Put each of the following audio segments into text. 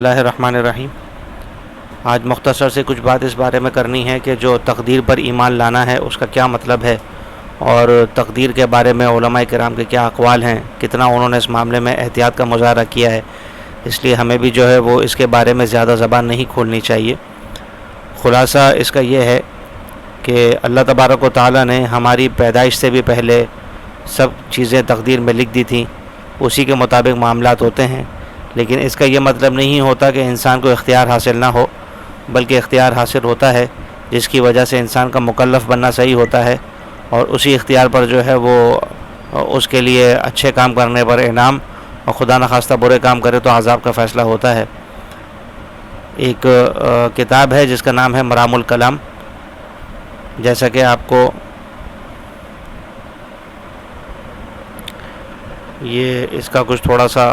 اللہ الرحمن الرحیم۔ آج مختصر سے کچھ بات اس بارے میں کرنی ہے کہ جو تقدیر پر ایمان لانا ہے اس کا کیا مطلب ہے، اور تقدیر کے بارے میں علماء کرام کے کیا اقوال ہیں، کتنا انہوں نے اس معاملے میں احتیاط کا مظاہرہ کیا ہے۔ اس لیے ہمیں بھی جو ہے وہ اس کے بارے میں زیادہ زبان نہیں کھولنی چاہیے۔ خلاصہ اس کا یہ ہے کہ اللہ تبارک و تعالیٰ نے ہماری پیدائش سے بھی پہلے سب چیزیں تقدیر میں لکھ دی تھیں، اسی کے مطابق معاملات ہوتے ہیں۔ لیکن اس کا یہ مطلب نہیں ہوتا کہ انسان کو اختیار حاصل نہ ہو، بلکہ اختیار حاصل ہوتا ہے، جس کی وجہ سے انسان کا مکلف بننا صحیح ہوتا ہے، اور اسی اختیار پر جو ہے وہ اس کے لیے اچھے کام کرنے پر انعام، اور خدا نخواستہ برے کام کرے تو عذاب کا فیصلہ ہوتا ہے۔ ایک کتاب ہے جس کا نام ہے مرام الکلام، جیسا کہ آپ کو یہ اس کا کچھ تھوڑا سا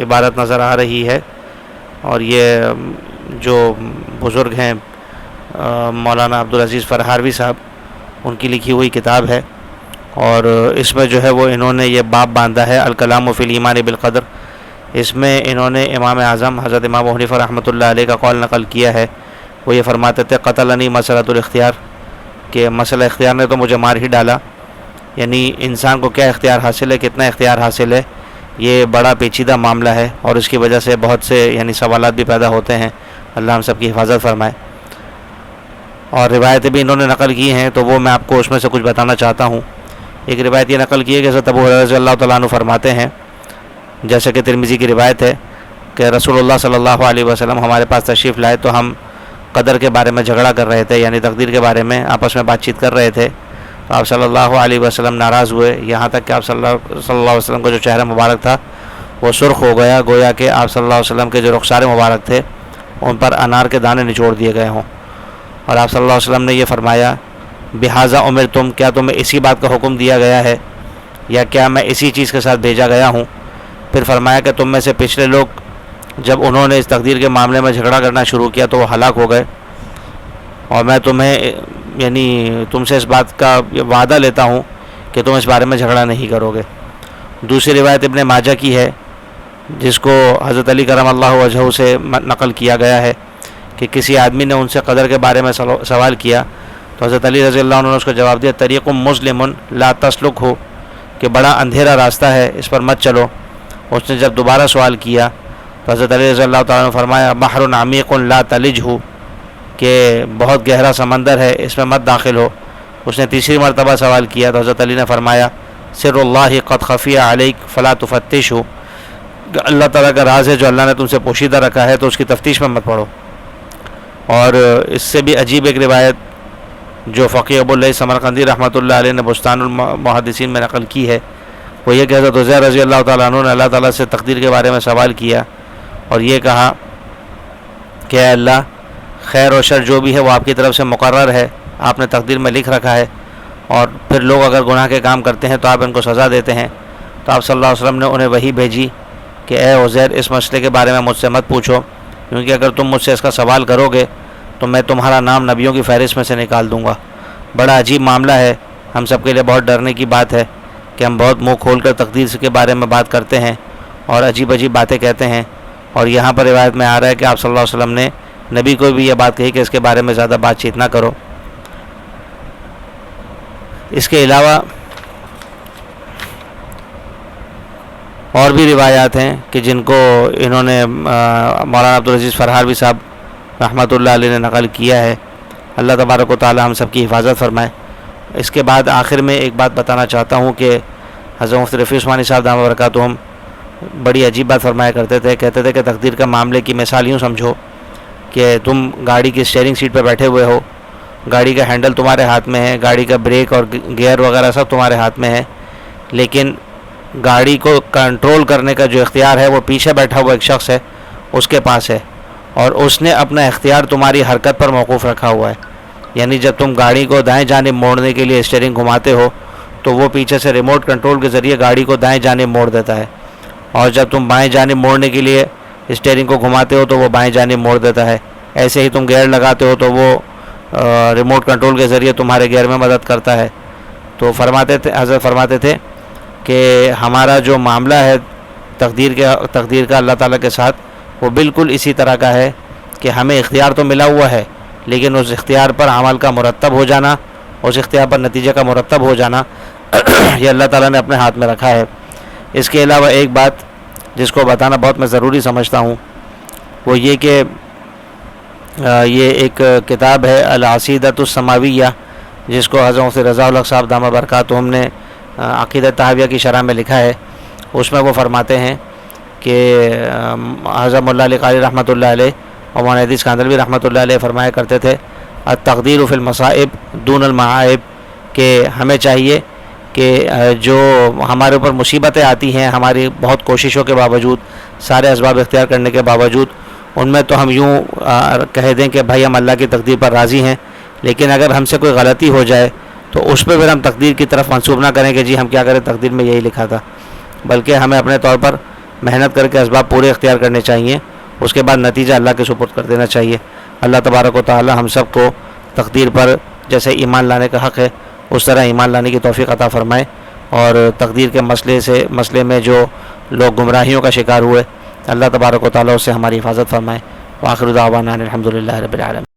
عبارت نظر آ رہی ہے، اور یہ جو بزرگ ہیں مولانا عبدالعزیز فرہاروی صاحب، ان کی لکھی ہوئی کتاب ہے، اور اس میں جو ہے وہ انہوں نے یہ باب باندھا ہے الکلام فی الایمان بالقدر۔ اس میں انہوں نے امام اعظم حضرت امام ابو حنیفہ رحمۃ اللہ علیہ کا قول نقل کیا ہے۔ وہ یہ فرماتے تھے قتلنی مسئلۃ الاختیار، کہ مسئلہ اختیار نے تو مجھے مار ہی ڈالا۔ یعنی انسان کو کیا اختیار حاصل ہے، کتنا اختیار حاصل ہے، یہ بڑا پیچیدہ معاملہ ہے، اور اس کی وجہ سے بہت سے سوالات بھی پیدا ہوتے ہیں۔ اللہ ہم سب کی حفاظت فرمائے۔ اور روایتیں بھی انہوں نے نقل کی ہیں، تو وہ میں آپ کو اس میں سے کچھ بتانا چاہتا ہوں۔ ایک روایت یہ نقل کی ہے کہ حضرت ابو ہریرہ رضی اللہ تعالیٰ عنہ فرماتے ہیں، جیسے کہ ترمذی کی روایت ہے، کہ رسول اللہ صلی اللہ علیہ وسلم ہمارے پاس تشریف لائے تو ہم قدر کے بارے میں جھگڑا کر رہے تھے، یعنی تقدیر کے بارے میں آپس میں بات چیت کر رہے تھے۔ تو آپ صلی اللہ علیہ وسلم ناراض ہوئے، یہاں تک کہ آپ صلی اللہ علیہ وسلم کا جو چہرہ مبارک تھا وہ سرخ ہو گیا، گویا کہ آپ صلی اللہ علیہ وسلم کے جو رخسار مبارک تھے ان پر انار کے دانے نچوڑ دیے گئے ہوں۔ اور آپ صلی اللہ علیہ وسلم نے یہ فرمایا بہذا امرتم، کیا تمہیں اسی بات کا حکم دیا گیا ہے، یا کیا میں اسی چیز کے ساتھ بھیجا گیا ہوں؟ پھر فرمایا کہ تم میں سے پچھلے لوگ جب انہوں نے اس تقدیر کے معاملے میں جھگڑا کرنا شروع کیا تو وہ ہلاک ہو گئے، اور میں تم سے اس بات کا وعدہ لیتا ہوں کہ تم اس بارے میں جھگڑا نہیں کرو گے۔ دوسری روایت ابن ماجہ کی ہے، جس کو حضرت علی کرم اللہ وجہہ سے نقل کیا گیا ہے کہ کسی آدمی نے ان سے قدر کے بارے میں سوال کیا، تو حضرت علی رضی اللہ عنہ نے اس کو جواب دیا طریق مظلم لا تسلک ہو، کہ بڑا اندھیرا راستہ ہے، اس پر مت چلو۔ اس نے جب دوبارہ سوال کیا تو حضرت علی رضی اللہ تعالیٰ نے فرمایا بحر عمیق لا تلج ہو، کہ بہت گہرا سمندر ہے، اس میں مت داخل ہو۔ اس نے تیسری مرتبہ سوال کیا تو حضرت علی نے فرمایا سر اللہ قد خفی علیک فلا تفتش ہو، کہ اللہ تعالیٰ کا راز ہے جو اللہ نے تم سے پوشیدہ رکھا ہے تو اس کی تفتیش میں مت پڑو۔ اور اس سے بھی عجیب ایک روایت جو فقی ابو اللہ سمرقندی رحمۃ اللہ علیہ نے بستان المحدثین میں نقل کی ہے، وہ یہ کہ حضرت عزیر رضی اللہ تعالیٰ عنہ نے اللہ تعالیٰ سے تقدیر کے بارے میں سوال کیا اور یہ کہا کہ اے اللہ، خیر و شر جو بھی ہے وہ آپ کی طرف سے مقرر ہے، آپ نے تقدیر میں لکھ رکھا ہے، اور پھر لوگ اگر گناہ کے کام کرتے ہیں تو آپ ان کو سزا دیتے ہیں۔ تو آپ صلی اللہ علیہ وسلم نے انہیں وحی بھیجی کہ اے عزیر، اس مسئلے کے بارے میں مجھ سے مت پوچھو، کیونکہ اگر تم مجھ سے اس کا سوال کرو گے تو میں تمہارا نام نبیوں کی فہرست میں سے نکال دوں گا۔ بڑا عجیب معاملہ ہے، ہم سب کے لیے بہت ڈرنے کی بات ہے کہ ہم بہت منہ کھول کر تقدیر کے بارے میں بات کرتے ہیں اور عجیب عجیب باتیں کہتے ہیں، اور یہاں پر روایت میں آ رہا ہے کہ آپ صلی اللہ علیہ وسلم نے نبی کو بھی یہ بات کہی کہ اس کے بارے میں زیادہ بات چیت نہ کرو۔ اس کے علاوہ اور بھی روایات ہیں کہ جن کو انہوں نے مولانا عبدالعزیز فرہاروی صاحب رحمۃ اللہ علیہ نے نقل کیا ہے۔ اللہ تبارک و تعالی ہم سب کی حفاظت فرمائے۔ اس کے بعد آخر میں ایک بات بتانا چاہتا ہوں کہ حضرت مفتی رفیع عثمانی صاحب دامت برکاتہم بڑی عجیب بات فرمایا کرتے تھے، کہتے تھے کہ تقدیر کا معاملے کی مثال یوں سمجھو کہ تم گاڑی کی اسٹیئرنگ سیٹ پہ بیٹھے ہوئے ہو، گاڑی کا ہینڈل تمہارے ہاتھ میں ہے، گاڑی کا بریک اور گیئر وغیرہ سب تمہارے ہاتھ میں ہے، لیکن گاڑی کو کنٹرول کرنے کا جو اختیار ہے وہ پیچھے بیٹھا ہوا ایک شخص ہے، اس کے پاس ہے، اور اس نے اپنا اختیار تمہاری حرکت پر موقوف رکھا ہوا ہے۔ یعنی جب تم گاڑی کو دائیں جانب موڑنے کے لیے اسٹیئرنگ گھماتے ہو تو وہ پیچھے سے ریموٹ کنٹرول کے ذریعے گاڑی کو دائیں جانب موڑ دیتا ہے، اور جب تم بائیں جانب موڑنے کے لیے اسٹیئرنگ کو گھماتے ہو تو وہ بائیں جانب موڑ دیتا ہے۔ ایسے ہی تم گیئر لگاتے ہو تو وہ ریموٹ کنٹرول کے ذریعے تمہارے گیئر میں مدد کرتا ہے۔ تو حضرت فرماتے تھے کہ ہمارا جو معاملہ ہے تقدیر کا اللہ تعالیٰ کے ساتھ، وہ بالکل اسی طرح کا ہے کہ ہمیں اختیار تو ملا ہوا ہے، لیکن اس اختیار پر عمل کا مرتب ہو جانا، اس اختیار پر نتیجے کا مرتب ہو جانا یہ اللہ تعالیٰ نے اپنے ہاتھ میں رکھا ہے۔ اس کے علاوہ ایک بات جس کو بتانا بہت میں ضروری سمجھتا ہوں، وہ یہ کہ یہ ایک کتاب ہے العقیدۃ السماویہ، جس کو حضرت مفتی رضا الحق صاحب دامہ برکاتہم نے عقیدۃ طحاویہ کی شرح میں لکھا ہے۔ اس میں وہ فرماتے ہیں کہ حضرت مولا علی قاری رحمۃ اللہ علیہ اور مولانا حدیث کاندھلوی رحمۃ اللہ علیہ فرمایا کرتے تھے التقدیر فی المصائب دون المعائب، کہ ہمیں چاہیے کہ جو ہمارے اوپر مصیبتیں آتی ہیں، ہماری بہت کوششوں کے باوجود، سارے اسباب اختیار کرنے کے باوجود، ان میں تو ہم یوں کہہ دیں کہ بھائی ہم اللہ کی تقدیر پر راضی ہیں، لیکن اگر ہم سے کوئی غلطی ہو جائے تو اس پہ پھر ہم تقدیر کی طرف منسوب نہ کریں کہ جی ہم کیا کریں، تقدیر میں یہی لکھا تھا، بلکہ ہمیں اپنے طور پر محنت کر کے اسباب پورے اختیار کرنے چاہیے، اس کے بعد نتیجہ اللہ کے سپرد کر دینا چاہیے۔ اللہ تبارک و تعالی ہم سب کو تقدیر پر جیسے ایمان لانے کا حق ہے اس طرح ایمان لانے کی توفیق عطا فرمائے، اور تقدیر کے مسئلے میں جو لوگ گمراہیوں کا شکار ہوئے، اللہ تبارک و تعالی اس سے ہماری حفاظت فرمائے۔ وآخر دعوانا الحمدللہ رب العالمین۔